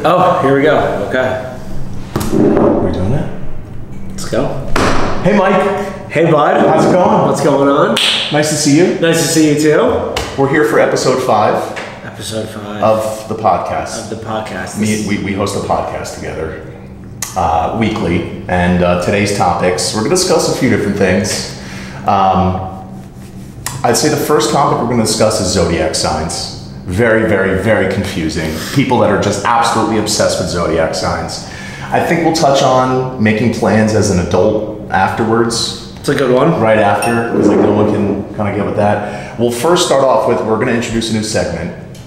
Oh, here we go. Okay. We're doing it? Let's go. Hey, Mike. Hey, bud. How's it going? What's going on? Nice to see you. Nice to see you, too. We're here for episode 5. Episode 5. Of the podcast. Of the podcast. We host a podcast together weekly. And today's topics, we're going to discuss a few different things. I'd say the first topic we're going to discuss is zodiac signs. Very, very, very confusing. People that are just absolutely obsessed with zodiac signs. I think we'll touch on making plans as an adult afterwards. It's a good one. Right after, because like no one can kind of get with that. We'll first start off with, we're going to introduce a new segment.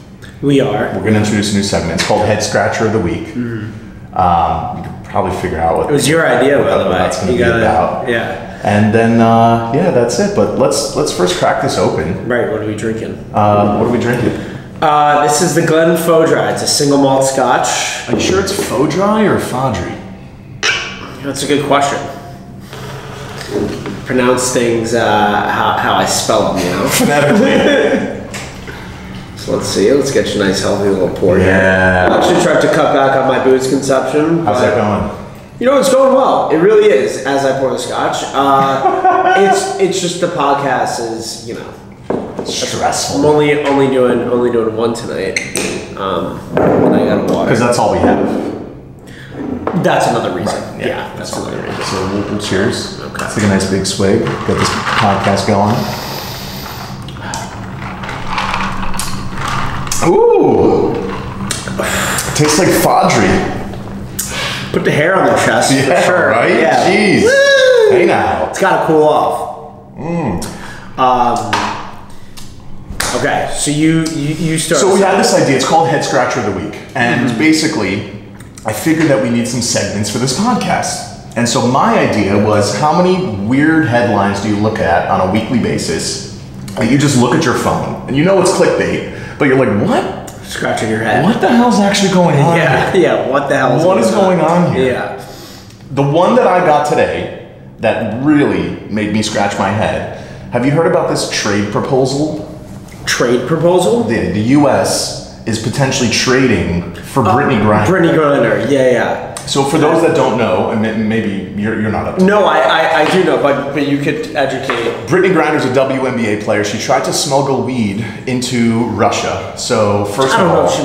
We are. We're going to introduce a new segment. It's called Head Scratcher of the Week. Mm-hmm. You can probably figure out what it was your idea, by the way. That's going to be about. Yeah. And then, yeah, that's it. But let's first crack this open. Right. What are we drinking? What are we drinking? This is the Glen Faux Dry. It's a single malt Scotch. Are you sure it's Faux Dry or Fadry? That's a good question. Pronounce things how I spell them, you know? Phonetically. So let's see. Let's get you a nice, healthy little pour here. Yeah. I actually tried to cut back on my booze consumption. How's that going? You know, it's going well. It really is. As I pour the Scotch, it's just the podcast is, you know, stressful. I'm only doing one tonight. And I got water. Because that's all we have. That's another reason. Right. Yeah, that's another reason. So we'll cheers. Okay. Let's take a nice big swig. Get this podcast going. Ooh. Tastes like Fadry. Put the hair on their chest, yeah, for sure. Right? Yeah. Jeez. Woo! Hey now. It's gotta cool off. Okay, so you start. So we had this idea. It's called Head Scratcher of the Week, and basically, I figured that we need some segments for this podcast. And so my idea was, how many weird headlines do you look at on a weekly basis? And you just look at your phone, and you know it's clickbait, but you're like, what? Scratching your head. What the hell's actually going on here? Yeah, what the hell is going on here? Yeah. The one that I got today that really made me scratch my head. Have you heard about this trade proposal? Trade proposal? The U.S. is potentially trading for Brittany Griner. Brittany Griner, yeah. So for those that don't know, and maybe you're not up to No, I do know, but you could educate. Brittany Griner's a WNBA player. She tried to smuggle weed into Russia. So first of all, she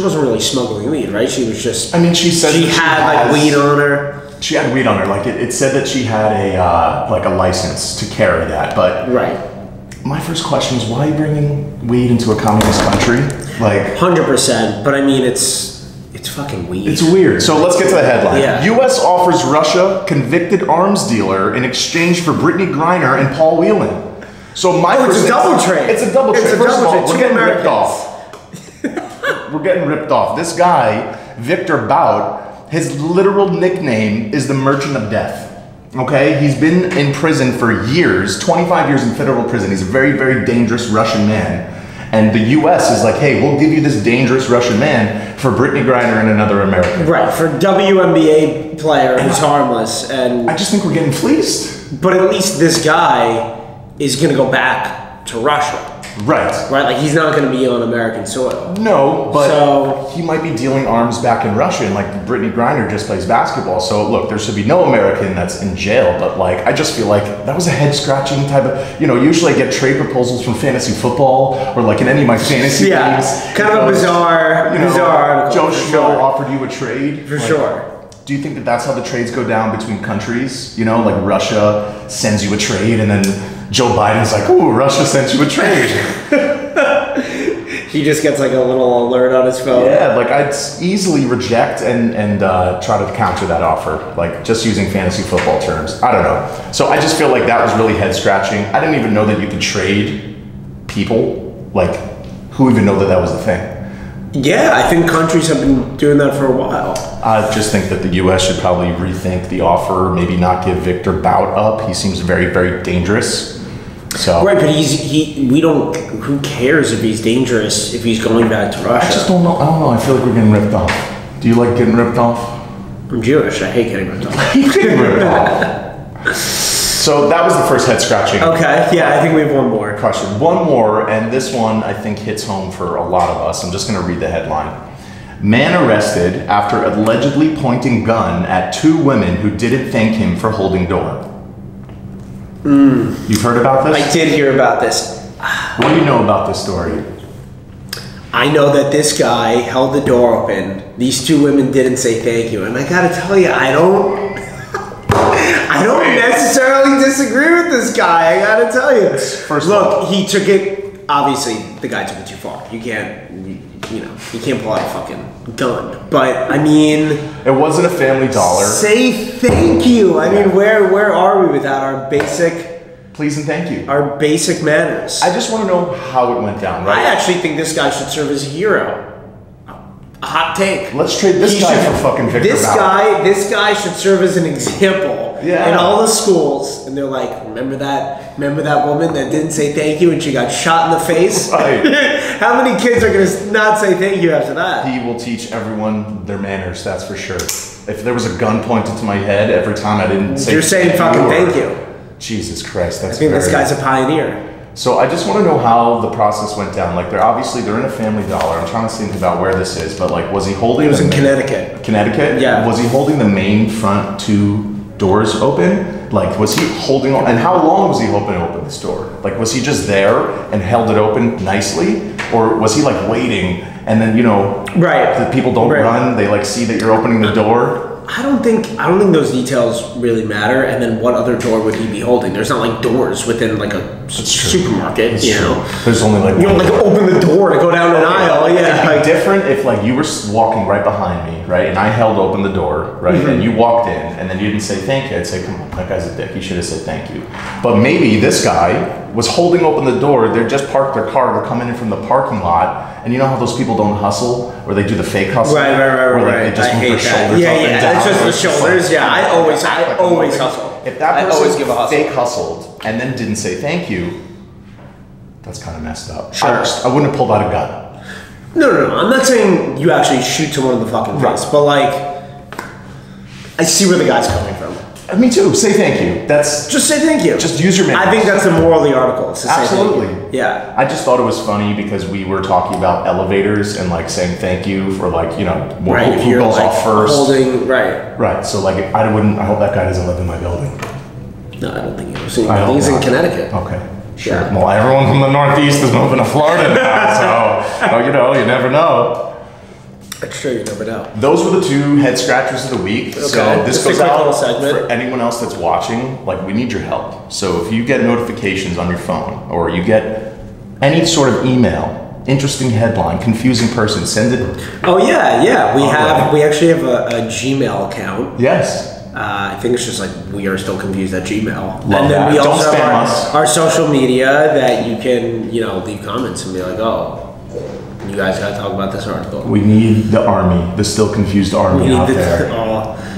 wasn't really smuggling weed, right? She was just. I mean, she said she had like weed on her. She had weed on her. Like it said that she had a like a license to carry that. But right. My first question is, why are you bringing weed into a communist country? Like 100%. But I mean, it's fucking weed. It's weird. So let's get to the headline. Yeah. U.S. offers Russia convicted arms dealer in exchange for Brittany Griner and Paul Whelan. So it's a double trade. It's a double trade. First of all, we're getting ripped off. off. We're getting ripped off. This guy, Victor Bout, his literal nickname is the Merchant of Death. Okay? He's been in prison for years, 25 years in federal prison. He's a very, very dangerous Russian man. And the U.S. is like, hey, we'll give you this dangerous Russian man for Brittany Griner and another American. Right, for WNBA player who's harmless. And I just think we're getting fleeced. But at least this guy is going to go back to Russia. Right. Right, like he's not going to be on American soil. No, but so, he might be dealing arms back in Russia, and like Brittany Griner just plays basketball. So look, there should be no American that's in jail, but like I just feel like that was a head scratching type of, usually I get trade proposals from fantasy football or like in any of my fantasy games. Kind of a bizarre article. Joe Schmo offered you a trade. For sure. Do you think that that's how the trades go down between countries? Like Russia sends you a trade and then Joe Biden's like, ooh, Russia sent you a trade. He just gets like a little alert on his phone. Yeah, like I'd easily reject and try to counter that offer, like just using fantasy football terms. I don't know. So I just feel like that was really head scratching. I didn't even know that you could trade people. Like, who even know that that was a thing? Yeah, I think countries have been doing that for a while. I just think that the U.S. should probably rethink the offer, maybe not give Victor Bout up. He seems very, very dangerous. So right, but who cares if he's dangerous, if he's going back to Russia? I just don't know. I feel like we're getting ripped off. Do you like getting ripped off? I'm Jewish. I hate getting ripped off. I hate getting ripped off. So that was the first head scratching. Okay, yeah, I think we have one more. Question. One more, and this one I think hits home for a lot of us. I'm just going to read the headline. Man arrested after allegedly pointing gun at 2 women who didn't thank him for holding door. You've heard about this? I did hear about this. What do you know about this story? I know that this guy held the door open. These 2 women didn't say thank you, and I gotta tell you, I don't necessarily disagree with this guy. I gotta tell you. Look, he took it. Obviously, the guy took it too far. You can't pull out a fucking gun. But I mean, it wasn't a Family Dollar. Say thank you. I mean, where are we without our basic? Please and thank you. Our basic manners. I just want to know how it went down, right? I actually think this guy should serve as a hero. A hot take. Let's trade this guy for fucking Victor Bout. This guy should serve as an example in all the schools. And they're like, remember that woman that didn't say thank you and she got shot in the face? Right. How many kids are going to not say thank you after that? He will teach everyone their manners, that's for sure. If there was a gun pointed to my head every time I didn't say You're saying fucking thank you. Jesus Christ, that's I think this guy's a pioneer. So I just want to know how the process went down. Like they're in a Family Dollar. I'm trying to think about where this is, but like, was he holding? It was in Connecticut. Connecticut? Yeah. Was he holding the main front 2 doors open? Like, was he holding? And how long was he hoping to open this door? Like, was he just there and held it open nicely, or was he like waiting? And then the people don't run. They like see that you're opening the door. I don't think those details really matter. And then what other door would he be holding? There's not like doors within like a supermarket. That's you true. know, There's only like you don't like open the door to go down an aisle. Yeah, it'd be different if like you were walking right behind me, right, and I held open the door, right, and you walked in, and then you didn't say thank you. I'd say, come on, that guy's a dick. He should have said thank you. But maybe this guy was holding open the door. They just parked their car. They're coming in from the parking lot. And you know how those people don't hustle, or they do the fake hustle, right. Where they just move their shoulders up and down. It's just the shoulders. Yeah, I always hustle. If that person fake hustled and then didn't say thank you, that's kind of messed up. Sure. I wouldn't have pulled out a gun. No. I'm not saying you actually shoot someone in the fucking face, but like, I see where the guy's coming from. Me too. Say thank you. Just say thank you. Just use your manners. I think that's the moral of the article. Absolutely. Say thank you. Yeah. I just thought it was funny because we were talking about elevators and like saying thank you for like who goes off first. Right. So like I hope that guy doesn't live in my building. No, I don't think he does. He's in Connecticut. Okay. Sure. Yeah. Well, everyone from the Northeast is moving to Florida now, so you never know. That's true, you never know. Those were the 2 head scratchers of the week. Okay. So this goes out segment. for anyone else that's watching. Like, we need your help. So if you get notifications on your phone, or you get any sort of email, interesting headline, confusing person, send it. Oh yeah. We actually have a Gmail account. Yes. I think it's just like we are still confused at Gmail. Love and then that. we also Don't spam have us. our social media that you can leave comments and be like, oh, you guys gotta talk about this article. We need the army, the still confused army out there.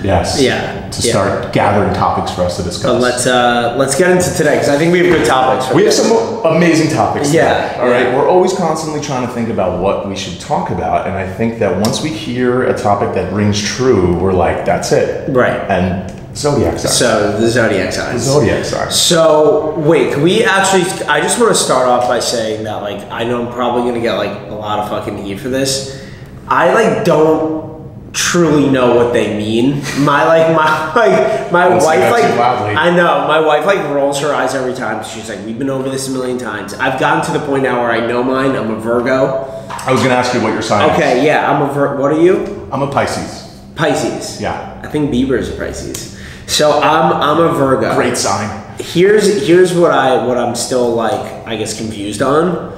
Yes. Yeah. To start gathering topics for us to discuss. But let's get into today because I think we have good topics. We have some amazing topics. Yeah. All right. We're always constantly trying to think about what we should talk about, and I think that once we hear a topic that rings true, we're like, that's it. Right. And Zodiac signs. So the Zodiac signs. The Zodiac signs. So wait, can we actually? I just want to start off by saying that I know I'm probably gonna get a lot of fucking heat for this. I don't truly know what they mean. My wife I know my wife rolls her eyes every time. She's like, we've been over this a million times. I've gotten to the point now where I know mine. I'm a Virgo. I was gonna ask you what your sign is. Okay, yeah, I'm a Virgo. What are you? I'm a Pisces. Pisces. Yeah. I think Bieber's a Pisces. So I'm a Virgo. Great sign. Here's what I'm still I guess confused on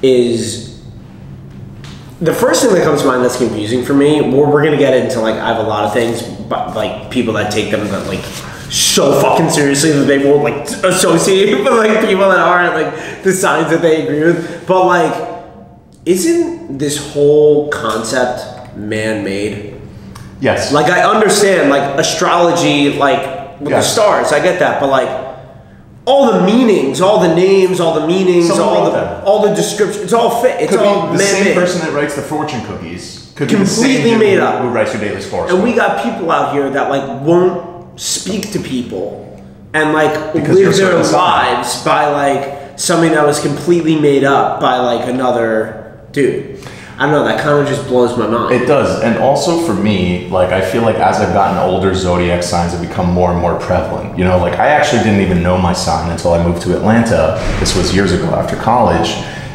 is the first thing that comes to mind that's confusing for me. We're gonna get into I have a lot of things, but people that take them so fucking seriously that they will associate with people that aren't the signs that they agree with. But isn't this whole concept man-made? Yes. I understand astrology with the stars. I get that, but all the meanings, all the names, all the meanings, all the descriptions, it's all fit. It's all man-made. The same person that writes the fortune cookies could be the same dude made up. Who writes your daily horoscope. And we got people out here that won't speak to people and Because live their lives by something that was completely made up by another dude. I don't know, that kind of just blows my mind. It does. And also for me, like, I feel like as I've gotten older, zodiac signs have become more and more prevalent. You know, like, I actually didn't even know my sign until I moved to Atlanta. This was years ago after college.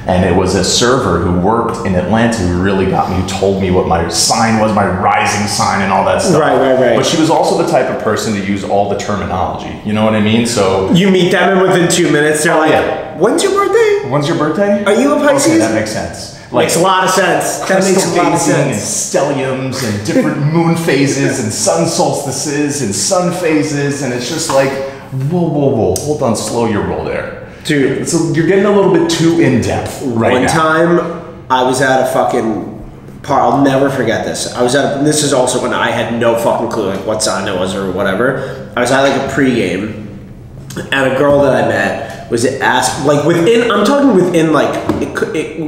And it was a server who worked in Atlanta who really got me, who told me what my sign was, my rising sign and all that stuff. Right. But she was also the type of person to use all the terminology. You know what I mean? So you meet them and within 2 minutes they're like, when's your birthday? When's your birthday? Are you a Pisces? Okay, that makes sense. Like, makes a lot of sense. That makes a lot of sense. And stelliums and different moon phases and sun solstices and sun phases. And it's just like, whoa. Hold on, slow your roll there. Dude, so you're getting a little bit too in depth right now. One time, I was at a fucking I'll never forget this. I was at this is also when I had no fucking clue like what sign it was or whatever. I was at like a pregame, and a girl that I met was asked like within. I'm talking within like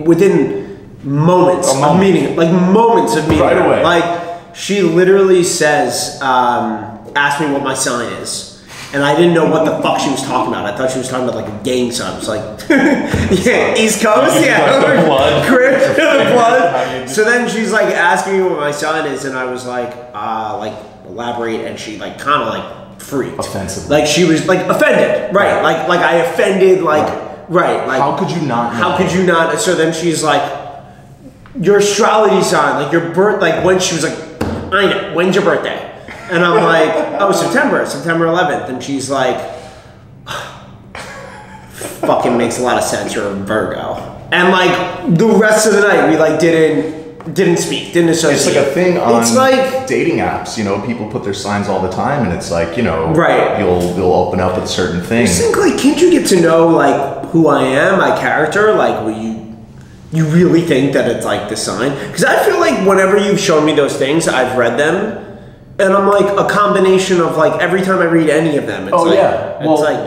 within moments of meeting, like moments of meeting. Right away. Like she literally says, "Ask me what my sign is." And I didn't know what the fuck she was talking about. I thought she was talking about like a gang sign. I was like, yeah, East Coast, yeah. The blood. The blood. So then she's like asking me what my sign is, and I was like elaborate, and she like kind of like freaked. Offensive. Like she was like offended, right? Like I offended, like right. Like how could you not? How could you not? So then she's like, your astrology sign, like your birth, like when she was like, I know, when's your birthday? And I'm like, oh, September 11th. And she's like, fucking makes a lot of sense. You're a Virgo. And like the rest of the night, we like didn't speak, didn't associate. It's like a thing on it's like dating apps. You know, people put their signs all the time, and it's like, you know, right. You'll open up with certain things. I think like, can't you get to know like who I am, my character? Like, will you really think that it's like the sign? Because I feel like whenever you've shown me those things, I've read them. And I'm like a combination of like every time I read any of them. It's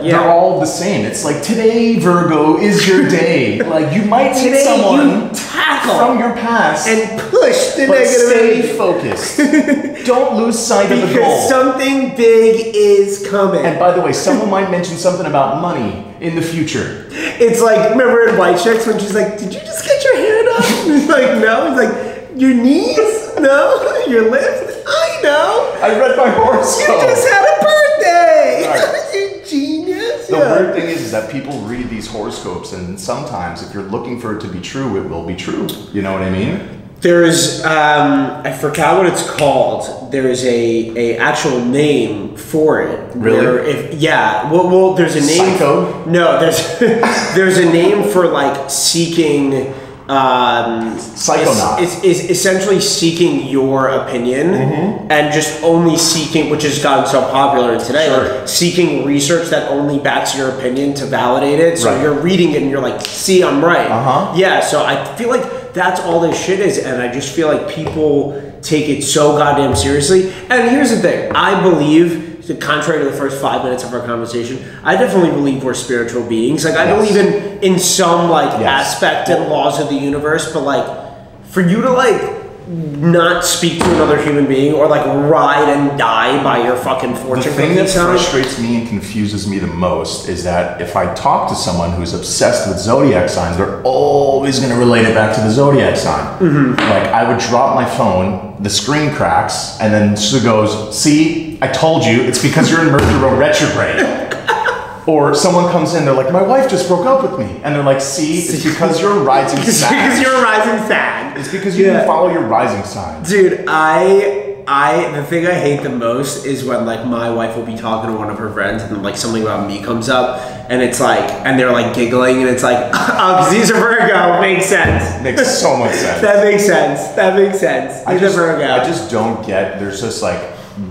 They're all the same. It's like today, Virgo, is your day. Like you might meet someone you tackle from your past and push the but negative. Stay focused. Don't lose sight of the goal. Because something big is coming. And by the way, someone might mention something about money in the future. It's like, remember in White Chicks when she's like, "Did you just get your hair done?" He's like, "No." He's like, "Your knees? No. Your lips? I know. I read my horoscope. You just had a birthday." Right. You genius. The weird thing is that people read these horoscopes, and sometimes if you're looking for it to be true, it will be true. You know what I mean? There's I forgot what it's called. There is a actual name for it. Really? Well, there's a name. Psycho? No, there's a name for like seeking. Psychonaut is essentially seeking your opinion and just only seeking, which has gotten so popular today, like seeking research that only backs your opinion to validate it. So you're reading it and you're like, see, I'm right. Yeah, so I feel like that's all this shit is, and I just feel like people take it so goddamn seriously. And here's the thing, I believe, contrary to the first 5 minutes of our conversation, I definitely believe we're spiritual beings. Like I believe in some like aspect and laws of the universe, but like for you to like not speak to another human being or like ride and die by your fucking fortune. The thing that frustrates me and confuses me the most is that if I talk to someone who's obsessed with zodiac signs, they're always going to relate it back to the zodiac sign. Like I would drop my phone, the screen cracks, and then she goes, "See, I told you, it's because you're in Mercury retrograde." Or someone comes in, they're like, "My wife just broke up with me." And they're like, "See, it's because you're a rising sign." It's because you're a rising sign. It's because you didn't follow your rising sign. Dude, the thing I hate the most is when like my wife will be talking to one of her friends and like something about me comes up and it's like, and they're like giggling and it's like, "Oh, because he's a Virgo, makes sense." Makes so much sense. That makes sense. He's a Virgo. I just don't get, there's just like,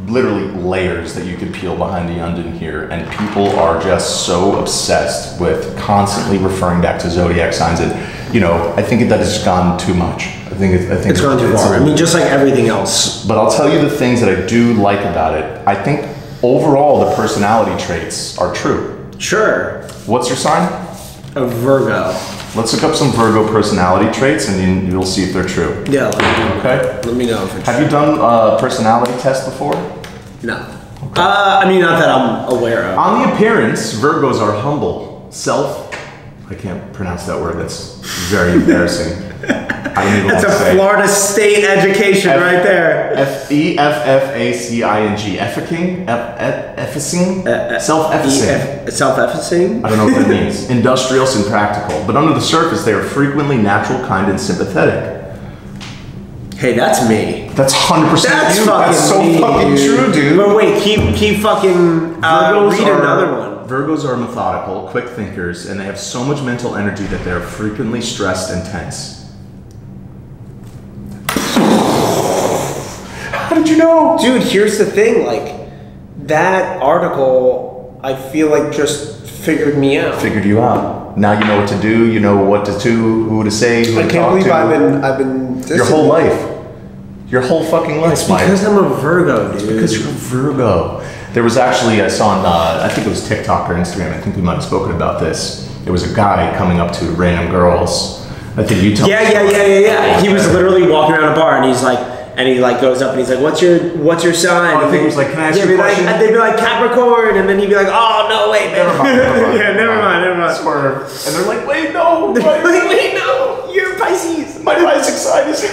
literally layers that you could peel behind the onion here, and people are just so obsessed with constantly referring back to zodiac signs that, you know, I think that has gone too much. I think it's gone too far. I mean, just like everything else. But I'll tell you the things that I do like about it. I think overall the personality traits are true. Sure. What's your sign? A Virgo. Let's look up some Virgo personality traits and you'll see if they're true. Yeah. Okay. Let me know if it's true. Have you done a personality test before? No. Okay. I mean, not that I'm aware of. On the appearance, Virgos are humble, I can't pronounce that word, that's very embarrassing. I don't even That's want to a say. Florida State education right there. F-E-F-F-A-C-I-N-G. Effacing? Effacing? Self-effacing. Self-effacing? I don't know what that means. Industrious and practical. But under the surface, they are frequently natural, kind, and sympathetic. Hey, that's me. That's 100% That's you. fucking That's so me, fucking true, dude. But wait, keep fucking read another one. Virgos are methodical, quick thinkers, and they have so much mental energy that they are frequently stressed and tense. How did you know? Dude, here's the thing, like, that article, I feel like just figured me out. Figured you out. Now you know what to do, you know what to do, who to say, who to talk to. I can't believe I've been your whole life. Your whole fucking life, It's because I'm a Virgo, dude. Because you're a Virgo. There was actually, I saw on, I think it was TikTok or Instagram, I think we might have spoken about this. There was a guy coming up to random girls. I think you told me. Yeah. He was literally walking around a bar and he's like, goes up and he's like, what's your sign? Oh, I think he was like, can I ask you a question? They'd be like, Capricorn, and then he'd be like, oh, no, wait, man. Never mind. Yeah, never mind. Swerve. And they're like, wait, no. Wait, no, you're Pisces. My rising sign is...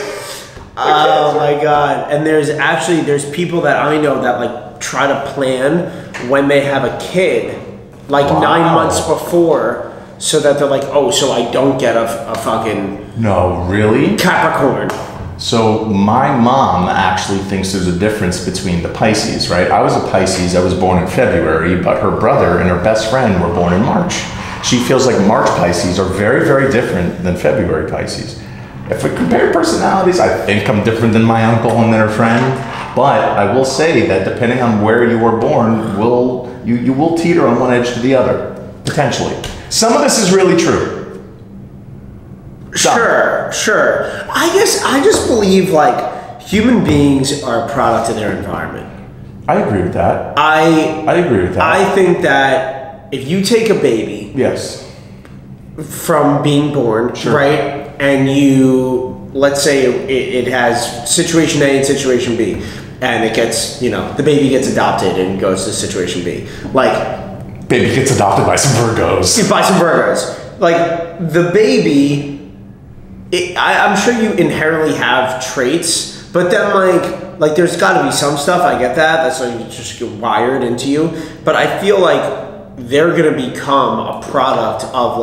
Oh my god. And there's people that I know that like try to plan when they have a kid, like 9 months before, so that they're like, oh, so I don't get a fucking... No, really? Capricorn. So my mom actually thinks there's a difference between the Pisces, right? I was a Pisces, I was born in February, but her brother and her best friend were born in March. She feels like March Pisces are very, very different than February Pisces. If we compare personalities, I think I'm different than my uncle and than her friend. But I will say that depending on where you were born, you will teeter on one edge to the other, potentially. Some of this is really true. Sure. I just believe like human beings are a product of their environment. I agree with that. I agree with that. I think that if you take a baby, yes, from being born, sure, right, and you, let's say it has situation A and situation B, and it gets, the baby gets adopted and goes to situation B, like, baby gets adopted by some Virgos. Like the baby, I'm sure you inherently have traits, but then like there's got to be some stuff. I get that. That's like just get wired into you. But I feel like they're gonna become a product of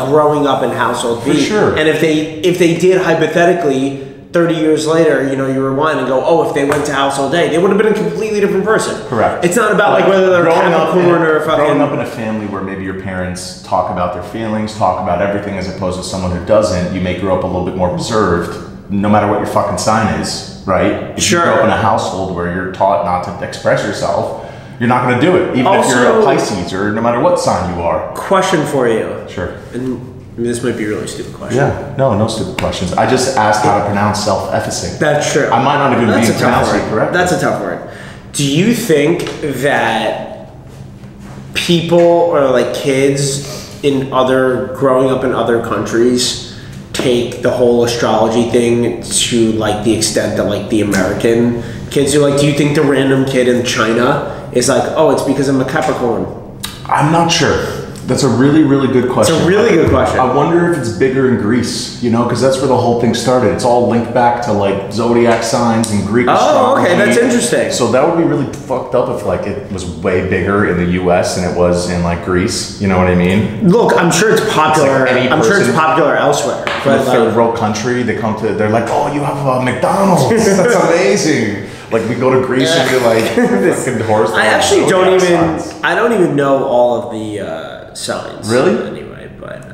growing up in household B. For sure. And if they did hypothetically 30 years later, you rewind and go, oh, if they went to household A, they would have been a completely different person. Correct. It's not about like whether they're Capricorn or fucking... Growing up in a family where maybe your parents talk about their feelings, talk about everything, as opposed to someone who doesn't, you may grow up a little bit more reserved, no matter what your fucking sign is, right? If you grow up in a household where you're taught not to express yourself, you're not going to do it, even if you're a Pisces or no matter what sign you are. Question for you. Sure. And this might be a really stupid question. Yeah, no stupid questions. I just asked how to pronounce self-effacing. That's true. I might not even be pronouncing it correctly. That's a tough word. Do you think that people or like kids growing up in other countries take the whole astrology thing to like the extent that like the American kids do? Like, do you think the random kid in China is like, oh, it's because I'm a Capricorn? I'm not sure. That's a really, really good question. It's a really good question. I wonder if it's bigger in Greece, because that's where the whole thing started. It's all linked back to like zodiac signs and Greek astrology. Oh, okay, that's interesting. So that would be really fucked up if like it was way bigger in the US than it was in like Greece. You know what I mean? Look, I'm sure it's popular. I'm sure it's popular elsewhere. From a third world country, they're like, oh, you have a McDonald's. That's amazing. Like we go to Greece and you're like fucking horse. I actually don't even know all of the signs. Really? Anyway, but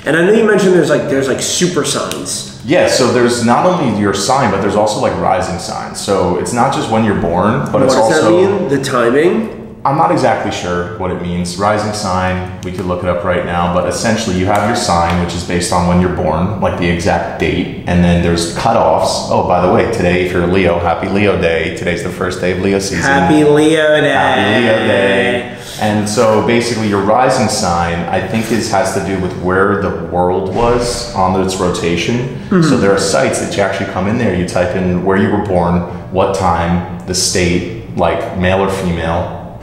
and I know you mentioned there's like super signs. Yeah, so there's not only your sign, but there's also like rising signs. So it's not just when you're born, but it's also... What does that mean? The timing? I'm not exactly sure what it means. Rising sign, we could look it up right now, but essentially you have your sign, which is based on when you're born, like the exact date, and then there's cutoffs. Oh, by the way, today, if you're a Leo, happy Leo Day. Today's the first day of Leo season. Happy Leo Day. Happy Leo Day. And so basically your rising sign, I think has to do with where the world was on its rotation. Mm-hmm. So there are sites that you actually come in there, you type in where you were born, what time, the state, like male or female,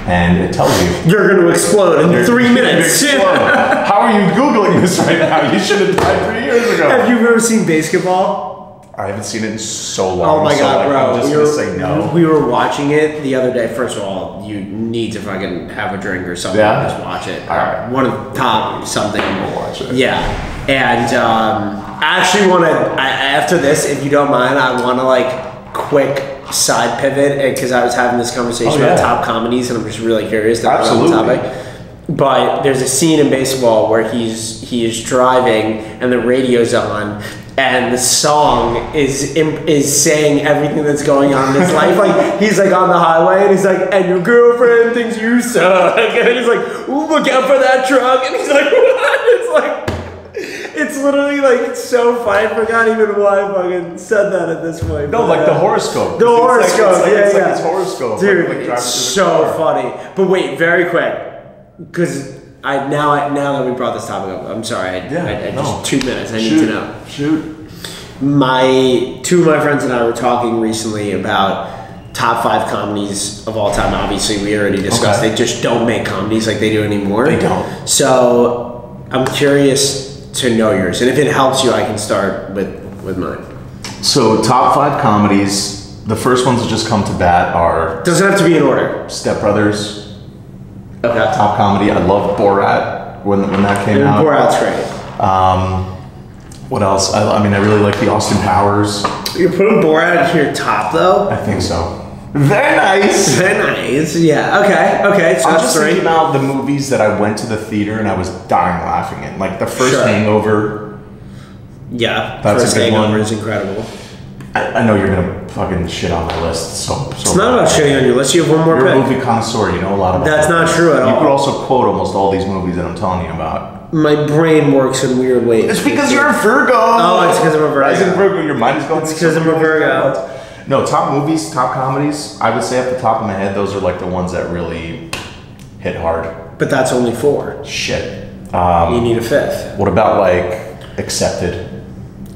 and it tells you you're going to explode in 3 minutes. How are you Googling this right now? You should have died 3 years ago. Have you ever seen Basketball? I haven't seen it in so long. Oh my god, bro! I'm just gonna say no. We were watching it the other day. First of all, you need to fucking have a drink or something. Yeah? Just watch it. All right. One of the top something. We'll watch it. Yeah, and I actually want to. After this, if you don't mind, I want to like quick side pivot because I was having this conversation about top comedies, and I'm just really curious about the topic. But there's a scene in Baseball where he is driving and the radio's on. And the song is saying everything that's going on in his life. Like he's like on the highway and he's like, and your girlfriend thinks you suck. And he's like, ooh, look out for that truck. And he's like, what? It's like, it's literally like it's so funny. I forgot even why I fucking said that at this point. No, like the horoscope. The horoscope. It's like his horoscope. Dude, like it's so funny. But wait, very quick, because. Now that we brought this topic up, I'm sorry. Just 2 minutes. I need to know. Shoot. Two of my friends and I were talking recently about top 5 comedies of all time. Obviously, we already discussed they just don't make comedies like they do anymore. They don't. So I'm curious to know yours, and if it helps you, I can start with mine. So top 5 comedies. The first ones that just come to bat are. Doesn't have to be in order. Step Brothers. Okay. Top comedy. I loved Borat when that came out. Borat's great. What else? I mean, I really like the Austin Powers. You're putting Borat in your top, though? I think so. Very nice. Very nice. Yeah. Okay. So I'm that's just 3. thinking about the movies that I went to the theater and I was dying laughing in. Like the first Hangover. Yeah. That's first a good Hangover one. is incredible. I know you're gonna fucking shit on my list. So it's not about shitting on your list. You have one more You're pick. a movie connoisseur. You know a lot about. That's not true at all. You could also quote almost all these movies that I'm telling you about. My brain works in weird ways. It's because you're a Virgo. Oh, it's because I'm a Virgo. As in Virgo, your mind is going. It's because I'm a Virgo. No, top movies, top comedies. I would say off the top of my head, those are like the ones that really hit hard. But that's only 4. Shit. You need a 5th. What about like Accepted?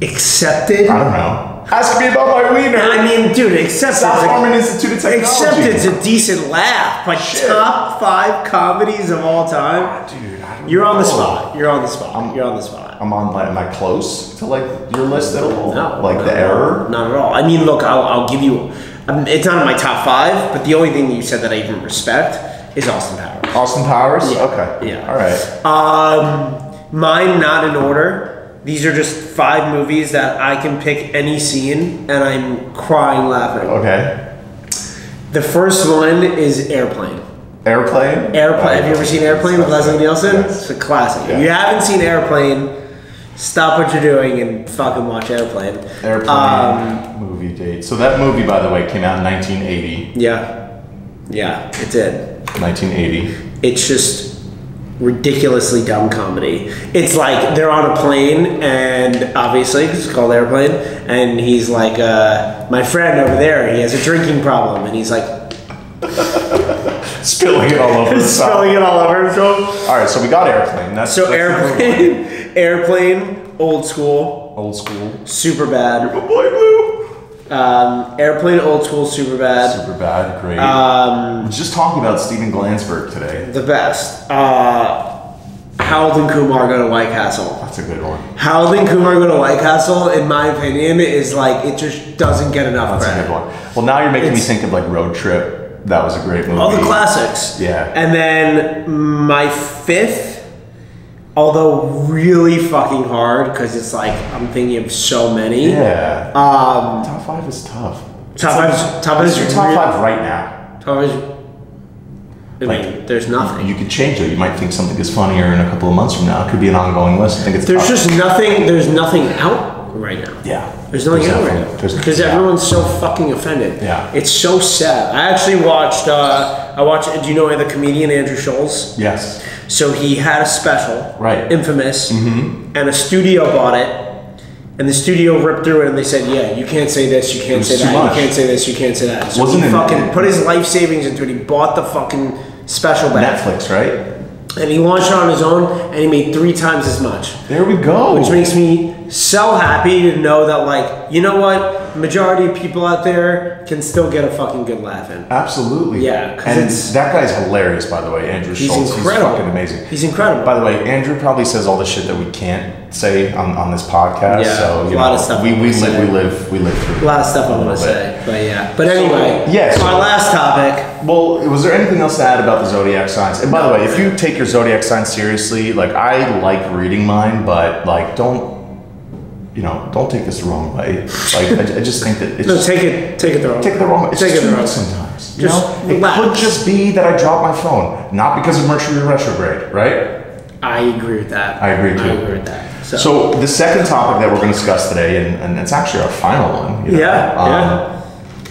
Accepted? I don't know. Ask me about my wiener. I mean, dude, Accepted. South Harmon Institute of Technology. Accepted's a decent laugh, but top 5 comedies of all time. Dude, I don't You're know. on the spot. You're on the spot. I'm on. Am I close to like your list at all? No. Like the error? Not at all. I mean, look, I'll give you. It's not in my top 5, but the only thing you said that I even respect is Austin Powers. Austin Powers? Yeah. Okay. Yeah. All right. Mine not in order. These are just 5 movies that I can pick any scene and I'm crying laughing. Okay. The first one is Airplane. Airplane? Have you ever seen Airplane with Leslie Nielsen? Yes. It's a classic. Yeah. If you haven't seen Airplane, stop what you're doing and fucking watch Airplane. Airplane movie date. So that movie, by the way, came out in 1980. Yeah, it did. 1980. It's just ridiculously dumb comedy. It's like they're on a plane, and obviously it's called Airplane, and he's like, my friend over there, he has a drinking problem, and he's like spilling it all over himself. All right, so we got Airplane. That's Airplane, old school, super bad. Boy Blue. Airplane, old school, super bad. Super bad, great. I was just talking about Steven Glansberg today. The best. Harold and Kumar Go to White Castle. That's a good one. Harold and Kumar Go to White Castle, in my opinion, is like, it just doesn't get enough credit. That's a good one. Well, now you're making me think of like Road Trip. That was a great movie. All the classics. Yeah. And then my 5th, although really fucking hard, because it's like, I'm thinking of so many. Yeah. Top 5 is tough. Top 5 is your top 5 right now. Top 5 is... I mean, there's nothing. You could change it. You might think something is funnier in a couple of months from now. It could be an ongoing list. I think it's There's just nothing. There's nothing out right now. Yeah. There's nothing out right now because everyone's so fucking offended. Yeah. It's so sad. I actually watched. Do you know the comedian Andrew Schulz? Yes. So he had a special. Right. Infamous. Mm-hmm. And a studio bought it. And the studio ripped through it, and they said, "Yeah, you can't say this, you can't say that, you can't say this, you can't say that." So he fucking put his life savings into it. He bought the fucking special back. Netflix, right? And he launched it on his own, and he made 3 times as much. There we go. Which makes me me so happy to know that, like, you know what? The majority of people out there can still get a fucking good laugh in. Absolutely. Yeah. And that guy's hilarious, by the way, Andrew Schultz. Incredible. He's fucking amazing. He's incredible. By the way, Andrew probably says all the shit that we can't say on this podcast. Yeah, so, a lot of stuff we live through a lot of stuff I'm gonna say. But yeah. But anyway, yes. So our last topic. Well, was there anything else to add about the zodiac signs? And by the way, if you take your zodiac sign seriously, like, I like reading mine, but like, don't take this the wrong way. Like, I just think that it's take it the wrong way. Take it the wrong way. It's take just it the too wrong much way. sometimes. Just it could just be that I dropped my phone, not because of Mercury retrograde, right? I agree with that. I agree too. I agree with that. So the second topic that we're going to discuss today, and it's actually our final one. Yeah.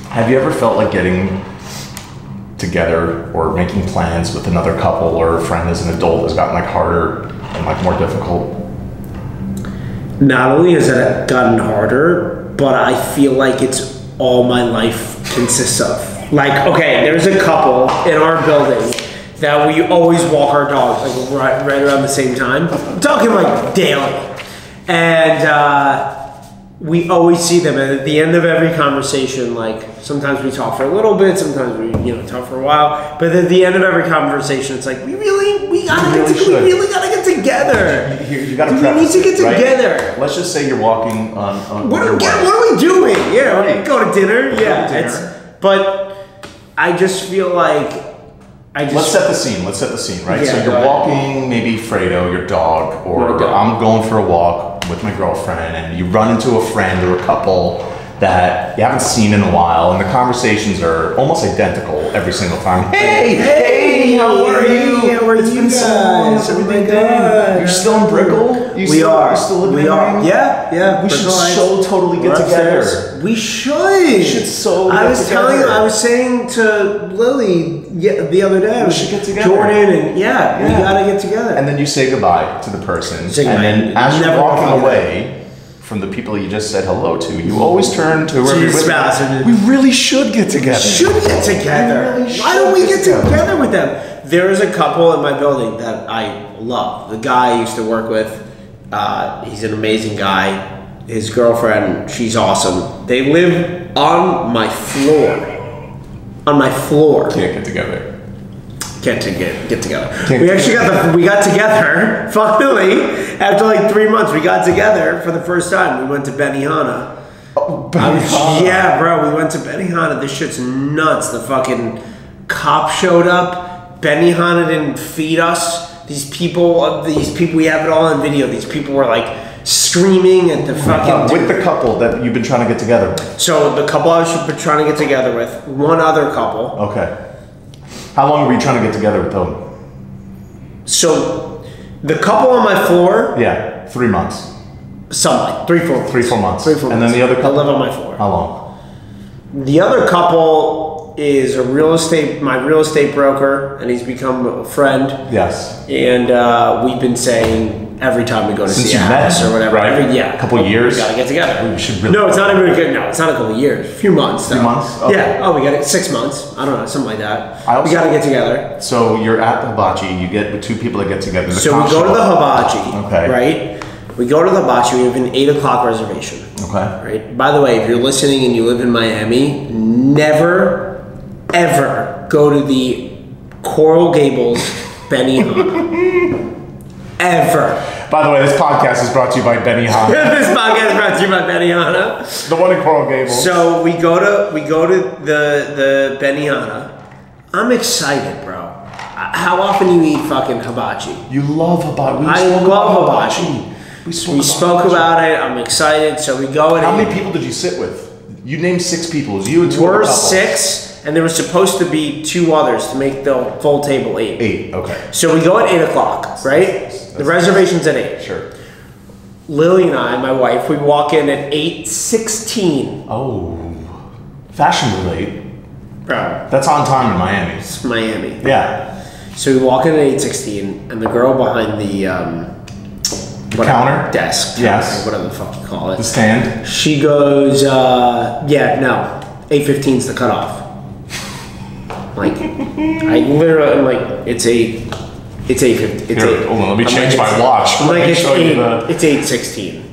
Have you ever felt like getting together or making plans with another couple or a friend as an adult has gotten like harder and like more difficult? Not only has it gotten harder, but I feel like it's all my life consists of. Like, okay, there's a couple in our building that we always walk our dogs like right around the same time. I'm talking like daily. And we always see them, and at the end of every conversation, like, sometimes we talk for a little bit, sometimes we talk for a while, but at the end of every conversation, it's like, we really gotta get together. You gotta we need to get together. Right? Let's just say you're walking on what your wife. are we doing? Yeah, Right. we go to dinner. Yeah, to dinner. But I just feel like Let's set the scene, right? Yeah, so you're walking, maybe Fredo, your dog, or I'm going for a walk with my girlfriend, and you run into a friend or a couple that you haven't seen in a while, and the conversations are almost identical every single time. Hey, how are you? How are you been so long. guys? Everything Oh my good? God. You're still in Brickell? We are. You still living We in are. Maine? Yeah. We should so totally get together. We should. We should so I get was together. I was saying to Lily the other day. We should get together. Jordan and we gotta get together. And then you say goodbye to the person. Say and goodbye. then as you're Never walking forget away from the people you just said hello to, you always turn to whoever your you're with. spouse and- We really should get together. Should get together. We really Why don't we should get get together. together with them? There is a couple in my building that I love. The guy I used to work with, he's an amazing guy. His girlfriend, she's awesome. They live on my floor. On my floor. Can't get together. Get together. We got together finally after like 3 months. We got together for the first time. We went to Benihana. Oh, Benihana. Yeah, bro. We went to Benihana. This shit's nuts. The fucking cop showed up. Benihana didn't feed us. These people. We have it all on video. These people were like screaming at the fucking. With the couple that you've been trying to get together with. So the couple I was trying to get together with, one other couple. Okay. How long were you trying to get together with them? So the couple on my floor. Yeah, 3 months. Something like 3, 4 months. 3, 4 months. 3, 4 And months. then the other couple? They live on my floor. How long? The other couple is my real estate broker, and he's become a friend. Yes. And we've been saying every time we go to Since see a you met, house or whatever. right? A A couple years? We gotta get together. We should really- No, it's not even good. No, it's not a couple of years. A few months. Though. Few months? Okay. Yeah. Oh, we got it. 6 months. I don't know, something like that. We We gotta get together. So you're at the hibachi, you get with two people that get together. The So we cops go to show the up. hibachi. Okay. Right. We go to the hibachi. We have an 8 o'clock reservation. Okay. Right. By the way, if you're listening and you live in Miami, never, ever go to the Coral Gables Benihana. Ever. By the way, this podcast is brought to you by Benihana. This podcast is brought to you by Benihana. The one in Coral Gables. So we go to the Benihana. I'm excited, bro. How often do you eat fucking hibachi? You love hibachi. I love hibachi. We spoke about it. I'm excited. So we go and How many people did you sit with? You named 6 people. It was you and 2 other We're couples. 6, and there was supposed to be 2 others to make the full table 8. 8, okay. So we go at 8 o'clock, right? The reservation's at 8. Sure. Lily and I, my wife, we walk in at 8:16. Oh. Fashionably late. Bro, That's on time in Miami. it's Miami. Yeah. So we walk in at 8:16, and the girl behind the Counter? desk, Yes. whatever the fuck you call it, The stand? she goes, yeah, no, 8:15's the cutoff. Like, I literally, I'm like, it's 8:50. It's Here, 8. hold on, let me I'm change like, my watch. I'm Let like, me it's show you 8. It's 8:16.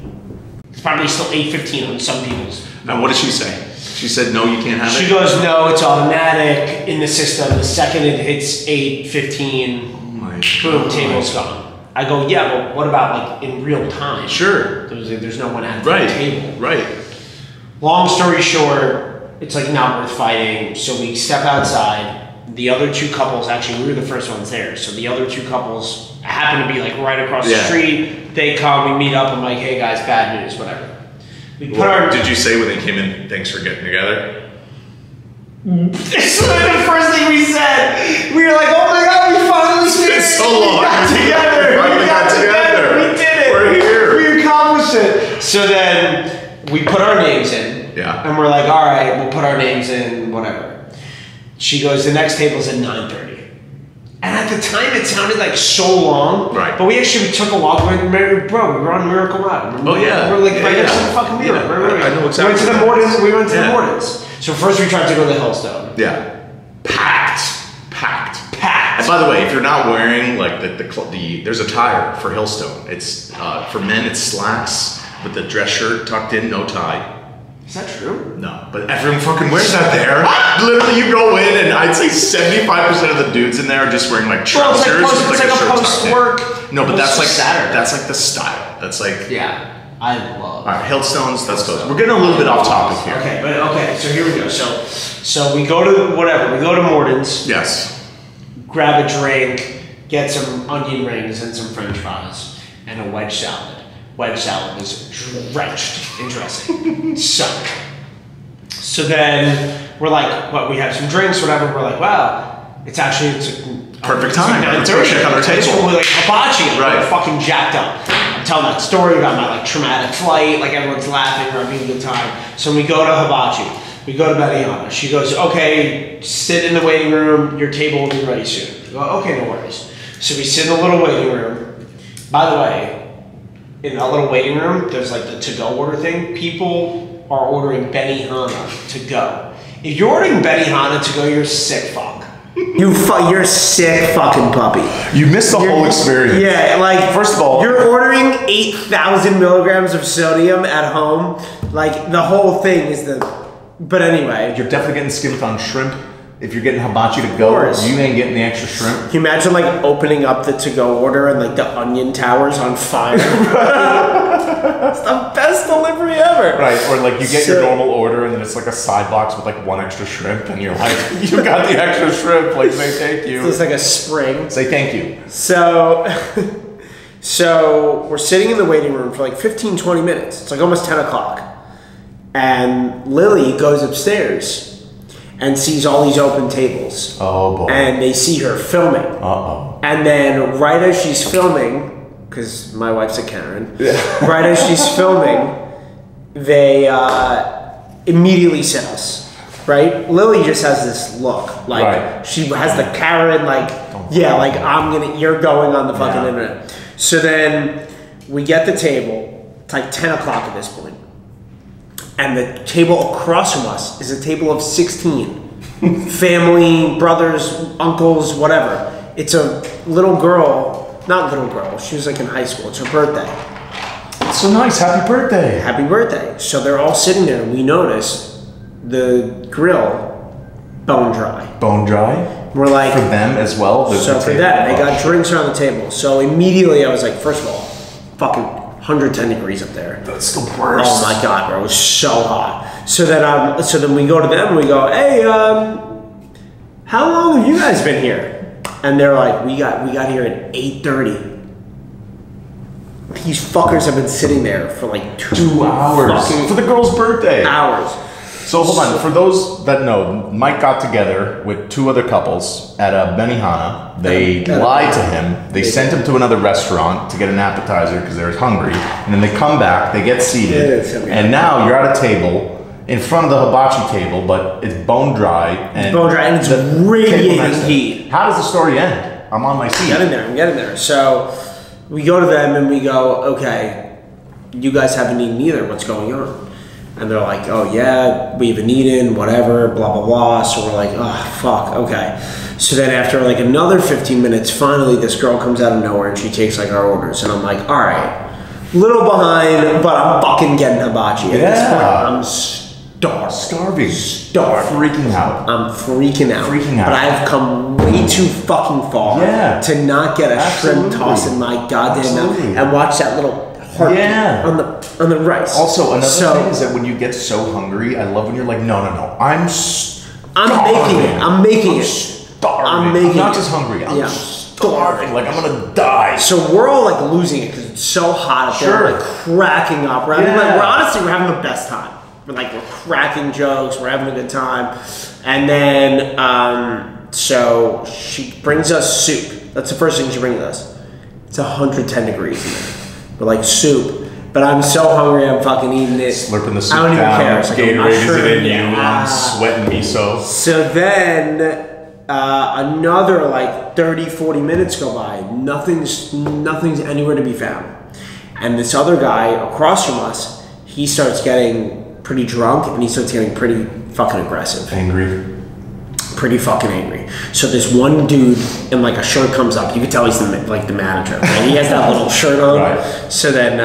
It's probably still 8:15 on some people's. And what did she say? She said, no, you can't have it? She goes, no, it's automatic in the system. The second it hits 8:15, boom, table's gone. I go, yeah, but what about like in real time? Sure. There's no one at the table. Right. Long story short, it's like not worth fighting. So we step outside. The other two couples, actually, we were the first ones there. So the other two couples happen to be like right across the street. They come, we meet up. I'm like, hey guys, bad news, whatever. Did you say when they came in, thanks for getting together? This was the first thing we said. We were like, oh my god, we finally did it. So long. We got together. We got together. We did it. We're here. We accomplished it. So then we put our names in. Yeah. And we're like, all right, we'll put our names in, whatever. She goes, the next table's at 9:30. And at the time, it sounded like so long. Right. But we took a walk. Bro, we were on Miracle Mile. Oh, yeah. We're like right next to the fucking mirror. Yeah. I know exactly. We went to the Mortons. So first we tried to go to the Hillstone. Yeah. Packed. And by the way, if you're not wearing like there's a tire for Hillstone. It's for men. It's slacks with the dress shirt tucked in, no tie. Is that true? No, but everyone fucking wears that there. Literally, you go in and I'd say 75% of the dudes in there are just wearing like trousers. It's like a post-work. No, but that's like Saturday. That's like the style. That's like I love. All right, Hillstones. Let's go. We're getting a little bit off topic here. Okay. So here we go. So we go to whatever. We go to Morton's. Yes. Grab a drink, get some onion rings and some French fries, and a wedge salad. Wedge salad was drenched in dressing. So then we're like, we have some drinks, whatever. We're like, wow, it's a perfect time. Let's go check on our table. We're like hibachi, right? We're fucking jacked up. I'm telling that story about my like traumatic flight. Like everyone's laughing, we're having a good time. So we go to hibachi. We go to Benihana. She goes, okay, sit in the waiting room. Your table will be ready soon. We go, okay, no worries. So we sit in the little waiting room. By the way, in that little waiting room, there's like the to-go order thing. People are ordering Benihana to go. If you're ordering Benihana to go, you're sick fuck. You're sick fucking puppy. You missed the whole experience. Yeah, like first of all, you're ordering 8,000 milligrams of sodium at home. Like the whole thing is but anyway. You're definitely getting skimped on shrimp. If you're getting hibachi to go, you ain't getting the extra shrimp. Can you imagine like opening up the to-go order and like the onion tower's on fire? It's the best delivery ever. Right, or like you get your normal order and then it's like a side box with like one extra shrimp and you're like, you got the extra shrimp, like say thank you. So it's like a spring. Say thank you. So we're sitting in the waiting room for like 15, 20 minutes. It's like almost 10 o'clock. And Lily goes upstairs and sees all these open tables. Oh boy. And they see her filming. Uh-oh. And then right as she's filming, because my wife's a Karen, right as she's filming, they immediately sit us, right? Lily just has this look, like she has the Karen, like, you're going on the fucking internet. So then we get the table, it's like 10 o'clock at this point. And the table across from us is a table of 16. Family, brothers, uncles, whatever. It's a little girl, not little girl, she was like in high school, it's her birthday. That's so nice, happy birthday. Happy birthday. So they're all sitting there and we notice the grill bone dry. Bone dry? We're like. For them as well? So for them, they got drinks around the table. So immediately I was like, first of all, fucking 110 degrees up there. That's the worst. Oh my god, bro, it was so hot. So then we go to them and we go, hey, how long have you guys been here? And they're like, we got here at 8:30. These fuckers have been sitting there for like 2 hours for the girl's birthday. Hours. So hold on, for those that know, Mike got together with two other couples at a Benihana. They lied to him. They sent him to another restaurant to get an appetizer because they were hungry. And then they come back, they get seated, and now you're at a table in front of the hibachi table, but it's bone dry. And it's radiating heat. How does the story end? I'm on my seat. I'm getting there. So we go to them and we go, okay, you guys haven't eaten either. What's going on? And they're like, oh yeah, we haven't eaten, whatever, blah, blah, blah. So we're like, oh, fuck, okay. So then after like another 15 minutes, finally this girl comes out of nowhere and she takes like our orders. And I'm like, all right, Little behind, but I'm fucking getting hibachi. At this point, I'm starving. Freaking out. I'm freaking out. Freaking out. But I've come way too fucking far to not get a shrimp toss in my goddamn mouth and watch that little heartbeat on the rice. Also, another thing is that when you get so hungry, I love when you're like, no, I'm making it. I'm not just hungry. I'm starving. Like, I'm gonna die. So we're all like losing it because it's so hot up there. We're like cracking up. We're having the best time. We're cracking jokes. We're having a good time. And then, so she brings us soup. That's the first thing she brings us. It's 110 degrees in there. We're like, soup. But I'm so hungry, I'm fucking eating it. Slurping the soup I don't even care. It's like Gatorade is it in you. I'm sweating miso. So then, another like 30, 40 minutes go by. Nothing's anywhere to be found. And this other guy across from us, he starts getting pretty drunk and he starts getting pretty fucking aggressive. Angry. Pretty fucking angry. So this one dude in like a shirt comes up. You can tell he's the manager. Right? He has that little shirt on. Right. So then,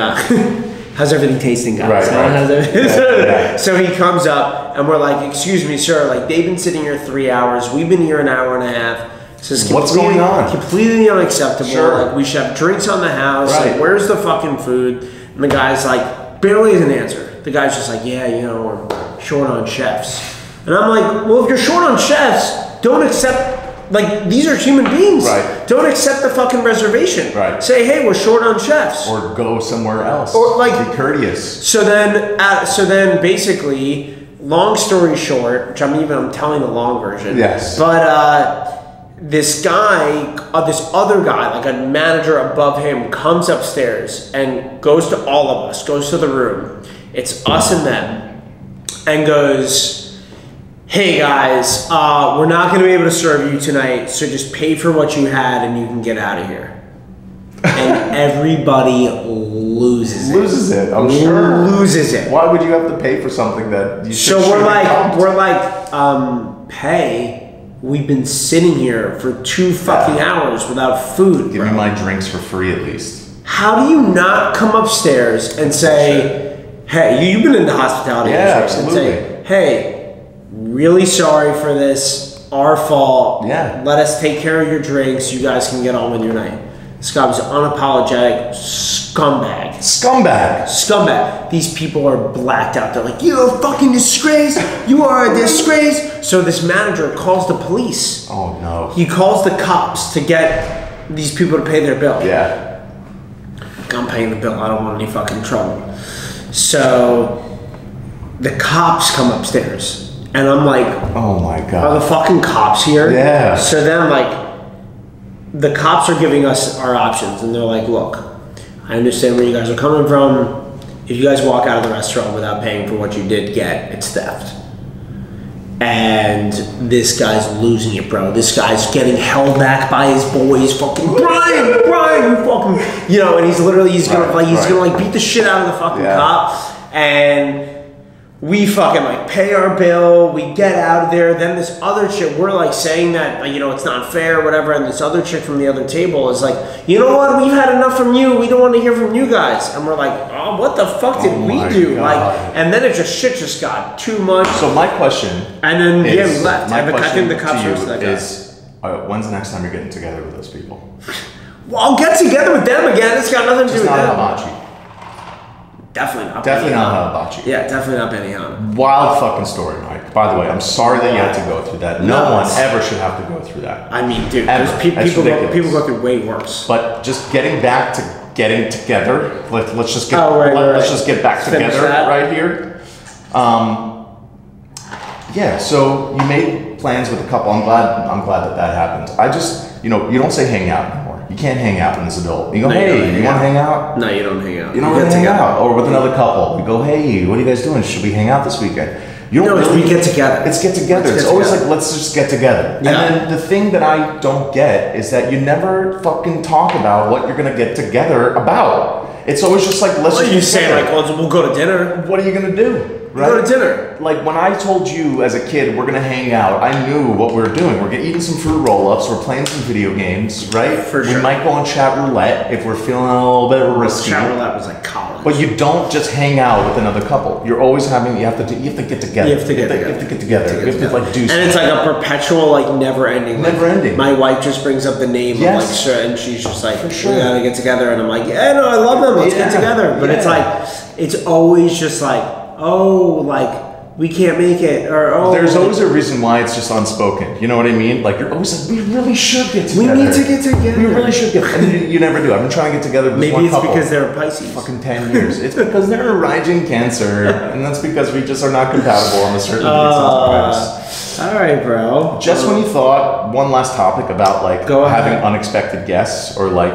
how's everything tasting, guys? Right. So he comes up and we're like, excuse me, sir. Like, they've been sitting here 3 hours. We've been here an hour and a half. So what's going on? Completely unacceptable. Sure. Like, we should have drinks on the house. Right. Like, where's the fucking food? And the guy's like, barely has an answer. The guy's just like, yeah, we're short on chefs. And I'm like, well, if you're short on chefs, don't accept, like, these are human beings. Right. Don't accept the fucking reservation. Right. Say, hey, we're short on chefs. Or go somewhere else. Or like, be courteous. So then basically, long story short, which I'm telling the long version. Yes. But this guy, this other guy, like a manager above him, comes upstairs and goes to all of us, goes to the room. It's us and them, and goes, hey guys, we're not going to be able to serve you tonight, so just pay for what you had and you can get out of here. And everybody loses it. Loses it, I'm sure. Loses it. Why would you have to pay for something that you should? So we're like, hey, we've been sitting here for 2 fucking hours without food. Give me my drinks for free at least. How do you not come upstairs and say, hey, you've been in the hospitality industry, absolutely. and say, hey, really sorry for this, our fault. Yeah. Let us take care of your drinks. You guys can get on with your night. This guy was unapologetic scumbag. Scumbag. These people are blacked out. They're like, you're a fucking disgrace. You are a disgrace. So this manager calls the police. Oh no. He calls the cops to get these people to pay their bill. Yeah. I'm paying the bill. I don't want any fucking trouble. So the cops come upstairs and I'm like, oh my God. Are the fucking cops here? Yeah. So then like the cops are giving us our options and they're like, look, I understand where you guys are coming from. If you guys walk out of the restaurant without paying for what you did get, it's theft. And this guy's losing it, bro. This guy's getting held back by his boys. Fucking Brian, you fucking, and he's gonna beat the shit out of the fucking cop. And we fucking like pay our bill. We get out of there. Then this other chick, we're like saying that it's not fair, or whatever. And this other chick from the other table is like, you know what? We've had enough from you. We don't want to hear from you guys. And we're like, oh, what the fuck did we do? God. Like, and then shit just got too much. So my question, and then we left. My question I think the cops to you is, when's the next time you're getting together with those people? Well, I'll get together with them again. It's got nothing to do with them. Hibachi. Definitely not. Definitely not hibachi. Yeah, definitely not Benihana. Wild fucking story, Mike. By the way, I'm sorry that you had to go through that. No one ever should have to go through that. I mean, dude, people go through way worse. But just getting back to getting together. Let's just get just get back together right here. Yeah. So you made plans with a couple. I'm glad that happened. I just you don't say hang out anymore. You can't hang out when it's adult. You go, hey, you want to hang out? No, you don't hang out. You don't really hang out. Or with another couple. You go, hey, what are you guys doing? Should we hang out this weekend? You don't really, we get together. It's get together. It's always like, let's just get together. Yeah. And then the thing that I don't get is that you never fucking talk about what you're going to get together about. It's always just like, let's just you say like, we'll go to dinner. What are you going to do? right? Go to dinner. Like when I told you as a kid we're gonna hang out, I knew what we were doing. We're eating some fruit roll-ups. We're playing some video games, right? For sure. We might go on chat roulette if we're feeling a little bit risky. Chat roulette was like college. But you don't just hang out with another couple. You're always having. You have to get together. You have to get together. You have to get together. You have to like do. And it's like a perpetual, like never ending. Never ending. My wife just brings up the name Yes. of like sure, and she's just like, For sure. we gotta get together, and I'm like, yeah, no, I love them. Let's get together. But it's like, it's always just like, oh, like we can't make it, or oh. There's always a reason why it's just unspoken. You know what I mean? Like you're always like, we really should get together. We need to get together. We really should get, and you never do. I've been trying to get together with this Maybe one it's couple. because they're Pisces. Fucking 10 years. It's because they're rising Cancer, and that's because we just are not compatible on a certain basis. All right, bro. Just when you thought, one last topic about like having unexpected guests or like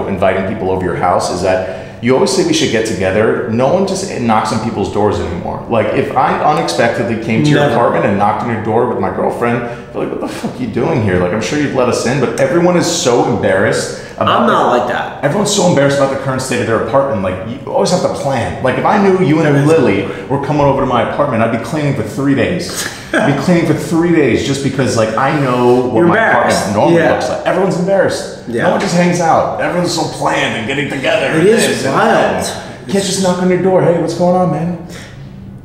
inviting people over your house is that you always say we should get together. No one just knocks on people's doors anymore. Like if I unexpectedly came to your apartment and knocked on your door with my girlfriend, I'd be like, what the fuck are you doing here? Like I'm sure you'd let us in, but everyone is so embarrassed. I'm not like that. Everyone's so embarrassed about the current state of their apartment. Like you always have to plan. Like if I knew you and Lily were coming over to my apartment, I'd be cleaning for 3 days. I'd be cleaning for 3 days just because like I know what my apartment normally looks like. Everyone's embarrassed. Yeah. No one just hangs out. Everyone's so planned and getting together. It is wild. You can't just knock on your door. Hey, what's going on, man?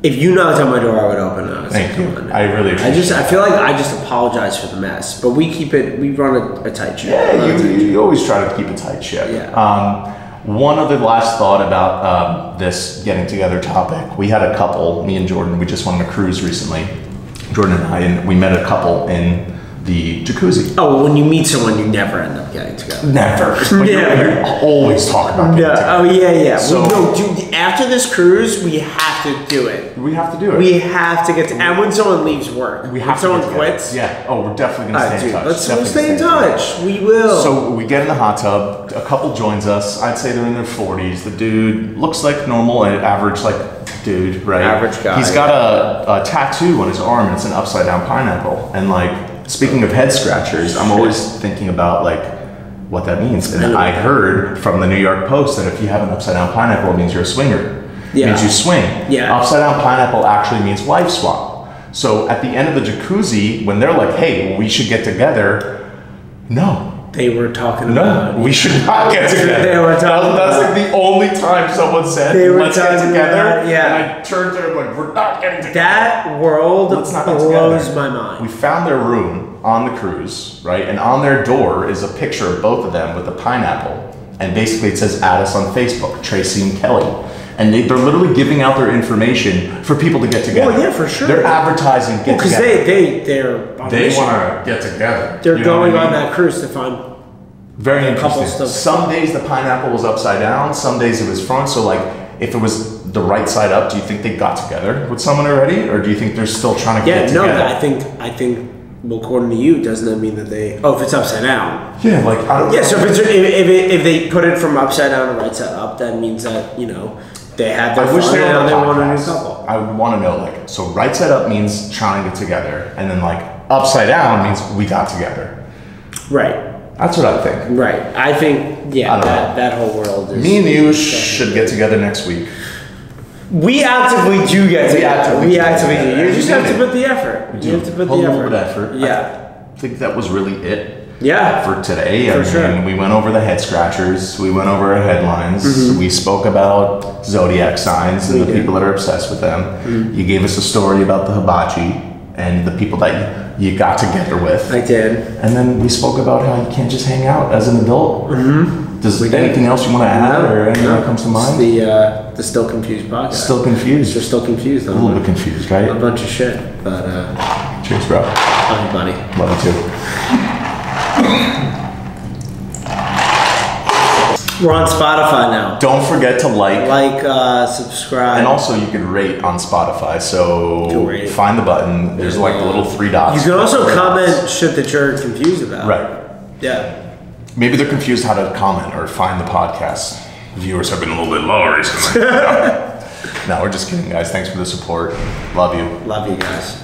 If you knocked on my door, I would open it. Thank you. I really appreciate it. I feel like I just apologize for the mess, but we run a tight ship. Yeah, you always try to keep a tight ship. Yeah. One other last thought about this getting together topic. We had a couple, me and Jordan, we just went on a cruise recently. Jordan and I, and we met a couple in the jacuzzi. Oh, when you meet someone, you never end up getting together. Never. But you always talk about getting together. Oh, yeah. So, dude, after this cruise, we have to do it. We have to do it. We have to get to, and when someone leaves work, when someone quits. Yeah. Oh, we're definitely going to stay in touch. Let's stay in touch. We will. So we get in the hot tub. A couple joins us. I'd say they're in their 40s. The dude looks like normal and average, like dude, right? Average guy. He's got a tattoo on his arm. And it's an upside down pineapple. And like, speaking of head scratchers, I'm always thinking about like what that means. And I heard from the New York Post that if you have an upside down pineapple, it means you're a swinger. Yeah. It means you swing. Yeah. Upside down pineapple actually means wife swap. So at the end of the jacuzzi, when they're like, hey, we should get together, no. They were talking about. No, we should not get together. They were talking That's like the only time someone said, let's get together. And I turned to them like, we're not getting together. That world Let's not get blows together. my mind. We found their room on the cruise, right? And on their door is a picture of both of them with a pineapple. And basically it says, add us on Facebook, Tracy and Kelly. And they're literally giving out their information for people to get together. Well, yeah, for sure. They're advertising get because together. they want to get together. They're going on that cruise to find very couple interesting. stuff. Some days the pineapple was upside down. Some days it was front. So like, if it was the right side up, do you think they got together with someone already, or do you think they're still trying to get together? I think. Well, according to you, doesn't that mean that they? Oh, if it's upside down. Yeah, like I don't. Yeah, so if they put it from upside down to right side up, that means that they had their I wish they were on they the want a new podcast. couple. I would want to know like, so right side up means trying to get together, and then like upside down means we got together. Right. That's what I think. Right. I think that whole world is. Me and you should get together next week. We actively do get together. We actively do. You just have to put the effort. You have to put the effort. A little bit of effort. Yeah. I think that was really it. Yeah. For today. For sure. We went over the head scratchers. We went over our headlines. We spoke about Zodiac signs and the people that are obsessed with them. You gave us a story about the hibachi and the people that you got together with. I did. And then we spoke about how you can't just hang out as an adult. Does anything else you want to add or anything that comes to mind? The Still Confused podcast. Still confused. They're still confused. A little bit confused, right? A bunch of shit. But cheers, bro. love you, buddy. Love you too. We're on Spotify now. Don't forget to like, subscribe. and also you can rate on Spotify. So rate. find the button. There's like the little 3 dots. You can also comment shit that you're confused about. Right. Yeah. Maybe they're confused how to comment or find the podcast. Viewers have been a little bit low recently. No, we're just kidding, guys. Thanks for the support. Love you. Love you guys.